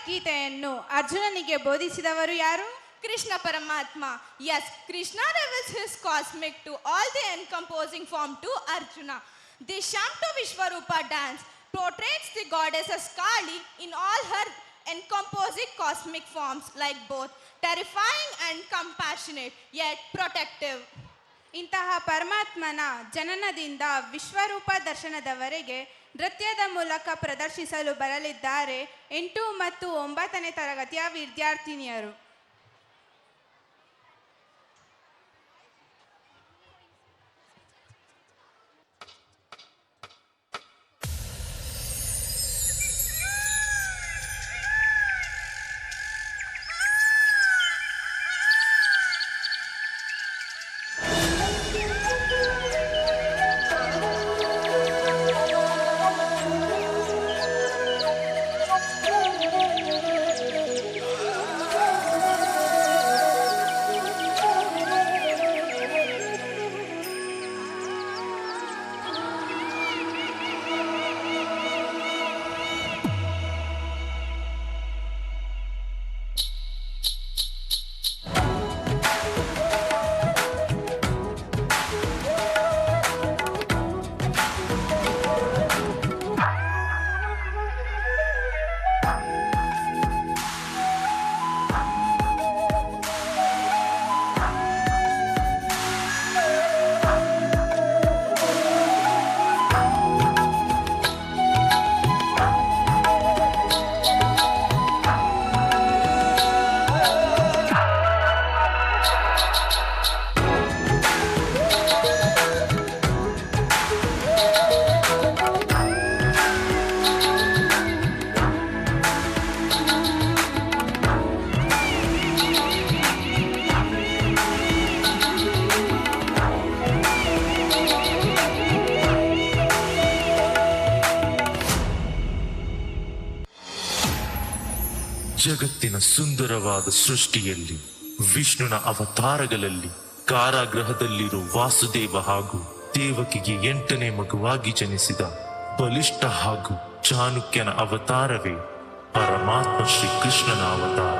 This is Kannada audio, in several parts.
ಭಗವದ್ಗೀತೆಯನ್ನು ಅರ್ಜುನನಿಗೆ ಬೋಧಿಸಿದವರು ಯಾರು? Krishna Paramatma. Yes, Krishna reveals his cosmic to all the encompassing form to Arjuna. The Shanto Vishwarupa dance portrays the goddess Kali in all her encompassing cosmic forms, like both terrifying and compassionate, yet protective. ಇಂತಹ ಪರಮಾತ್ಮನ ಜನನದಿಂದ ವಿಶ್ವರೂಪ ದರ್ಶನದವರೆಗೆ ನೃತ್ಯದ ಮೂಲಕ ಪ್ರದರ್ಶಿಸಲು ಬರಲಿದ್ದಾರೆ 8 ಮತ್ತು 9ನೇ ತರಗತಿಯ ವಿದ್ಯಾರ್ಥಿನಿಯರು. ಜಗತ್ತಿನ ಸುಂದರವಾದ ಸೃಷ್ಟಿಯಲ್ಲಿ ವಿಷ್ಣುನ ಅವತಾರಗಳಲ್ಲಿ ಕಾರಾಗೃಹದಲ್ಲಿರೋ ವಾಸುದೇವ ಹಾಗೂ ದೇವಕಿಗೆ 8ನೇ ಮಗುವಾಗಿ ಜನಿಸಿದ ಬಲಿಷ್ಠ ಹಾಗೂ ಚಾಣುಕ್ಯನ ಅವತಾರವೇ ಪರಮಾತ್ಮ ಶ್ರೀಕೃಷ್ಣನ ಅವತಾರ.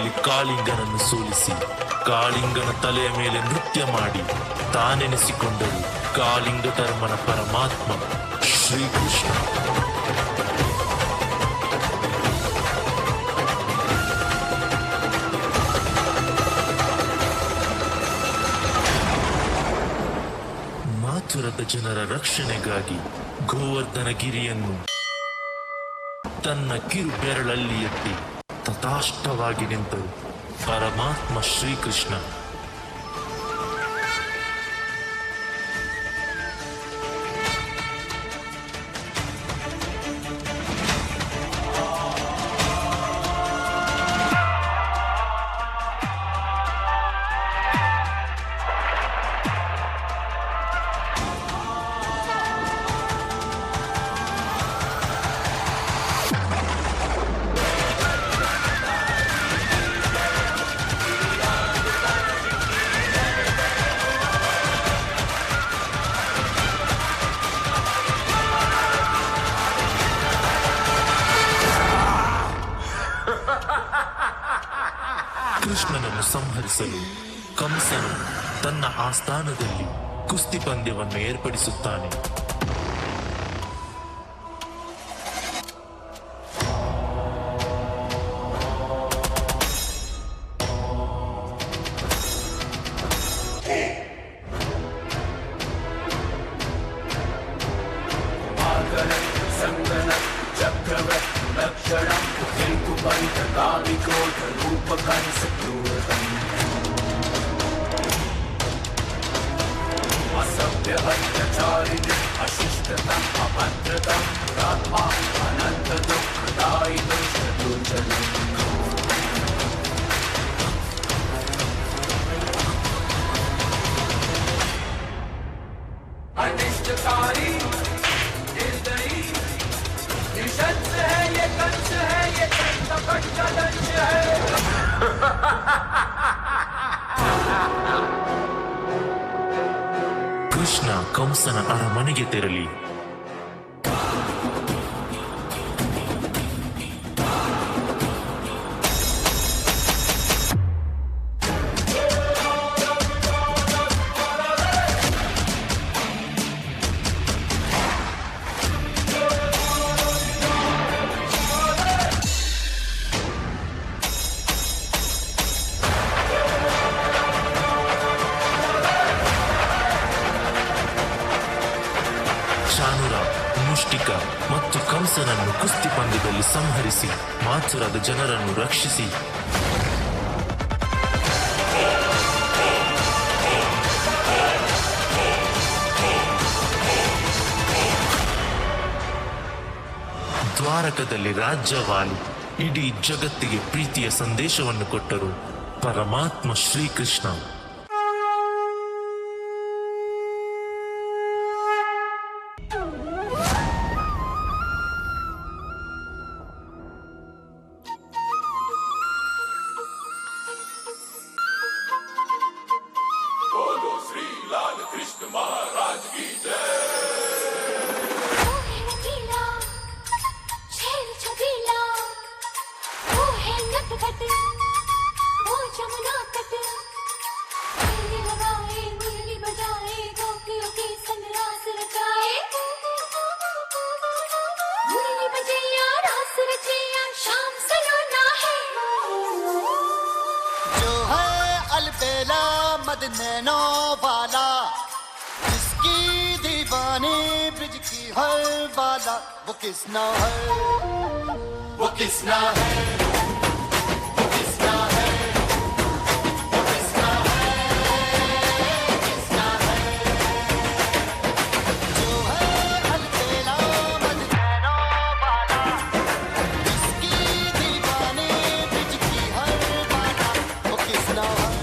ಯುದ್ಧದಲ್ಲಿ ಕಾಳಿಂಗನನ್ನು ಸೋಲಿಸಿ ಕಾಳಿಂಗನ ತಲೆಯ ಮೇಲೆ ನೃತ್ಯ ಮಾಡಿ ತಾನೆನಿಸಿಕೊಂಡರು ಕಾಳಿಂಗ ಧರ್ಮನ ಪರಮಾತ್ಮ ಶ್ರೀಕೃಷ್ಣ. ಮಾಥುರದ ಜನರ ರಕ್ಷಣೆಗಾಗಿ ಗೋವರ್ಧನಗಿರಿಯನ್ನು ತನ್ನ ಕಿರು ಬೆರಳಲ್ಲಿ ಎತ್ತಿ ತಥಾಷ್ಟವಾಗಿ ನಿಂತರು ಪರಮಾತ್ಮ ಶ್ರೀಕೃಷ್ಣ. ಕೃಷ್ಣನನ್ನು ಸಂಹರಿಸಲು ಕಂಸನು ತನ್ನ ಆಸ್ಥಾನದಲ್ಲಿ ಕುಸ್ತಿ ಪಂದ್ಯವನ್ನು ಏರ್ಪಡಿಸುತ್ತಾನೆ. अनिष्टकारी निर्दयी निशंस है ये कंस है ये कपट का दंश है. ಕೃಷ್ಣ ಕಂಸನ ಅರಮನೆಗೆ ತೆರಳಿ ಚಾನುರ, ಮುಷ್ಟಿಕ ಮತ್ತು ಕಂಸನನ್ನು ಕುಸ್ತಿ ಪಂದ್ಯದಲ್ಲಿ ಸಂಹರಿಸಿ ಮಾಥುರದ ಜನರನ್ನು ರಕ್ಷಿಸಿ ದ್ವಾರಕದಲ್ಲಿ ರಾಜ್ಯವಾಳಿ ಇಡೀ ಜಗತ್ತಿಗೆ ಪ್ರೀತಿಯ ಸಂದೇಶವನ್ನು ಕೊಟ್ಟರು ಪರಮಾತ್ಮ ಶ್ರೀಕೃಷ್ಣ. अलबेला मद नैनो वाला जिसकी दीवानी ब्रिज की हर वाला वो किसना है, वो किसना है, वो किसना है, वो किसना है, किसना है. जो है अलबेला मद नैनो वाला जिसकी दीवानी ब्रिज की हर वाला वो किसना है.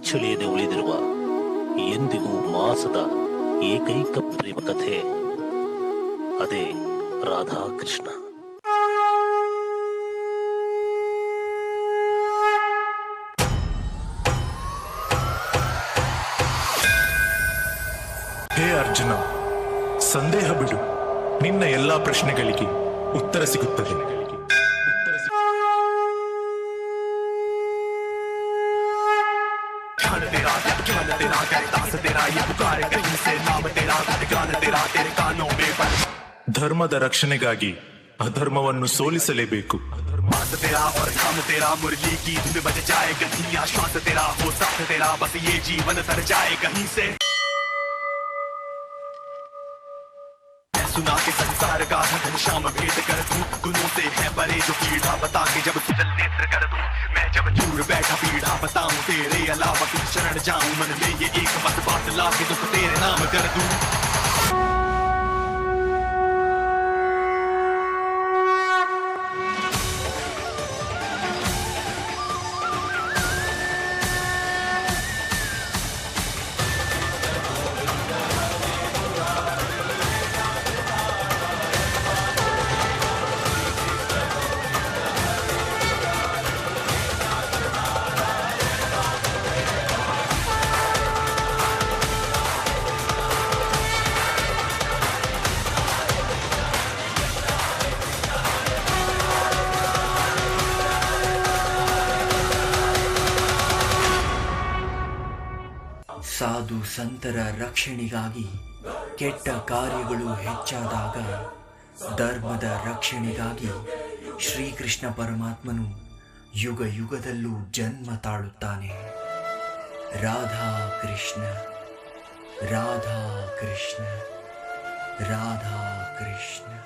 ಅಚ್ಚಳಿಯದೆ ಉಳಿದಿರುವ ಎಂದಿಗೂ ಮಾಸದ ಏಕೈಕ ಪ್ರೇಮ ಕಥೆ ಅದೇ ರಾಧಾಕೃಷ್ಣ. ಹೇ ಅರ್ಜುನ, ಸಂದೇಹ ಬಿಡು, ನಿನ್ನ ಎಲ್ಲಾ ಪ್ರಶ್ನೆಗಳಿಗೆ ಉತ್ತರ ಸಿಗುತ್ತದೆ. ಧರ್ಮದ ರಕ್ಷಣೆಗಾಗಿ ಅಧರ್ಮವನ್ನು ಸೋಲಿಸಲೇಬೇಕು. सुना के संसार का घनश्याम भेद कर दूं, गुनों से है परे जो पीढ़ा बता के जब सुजल नेत्र कर दूं, मैं जब चूर बैठा पीढ़ा बताऊं, तेरे अलावा किस शरण जाऊं, मन में ये एक बस बात ला के दुख तेरे नाम कर दूं. ಸಾಧು ಸಂತರ ರಕ್ಷಣೆಗಾಗಿ ಕೆಟ್ಟ ಕಾರ್ಯಗಳು ಹೆಚ್ಚಾದಾಗ ಧರ್ಮದ ರಕ್ಷಣೆಗಾಗಿ ಶ್ರೀಕೃಷ್ಣ ಪರಮಾತ್ಮನು ಯುಗ ಯುಗದಲ್ಲೂ ಜನ್ಮ ತಾಳುತ್ತಾನೆ. ರಾಧಾ ಕೃಷ್ಣ, ರಾಧಾ ಕೃಷ್ಣ, ರಾಧಾ ಕೃಷ್ಣ.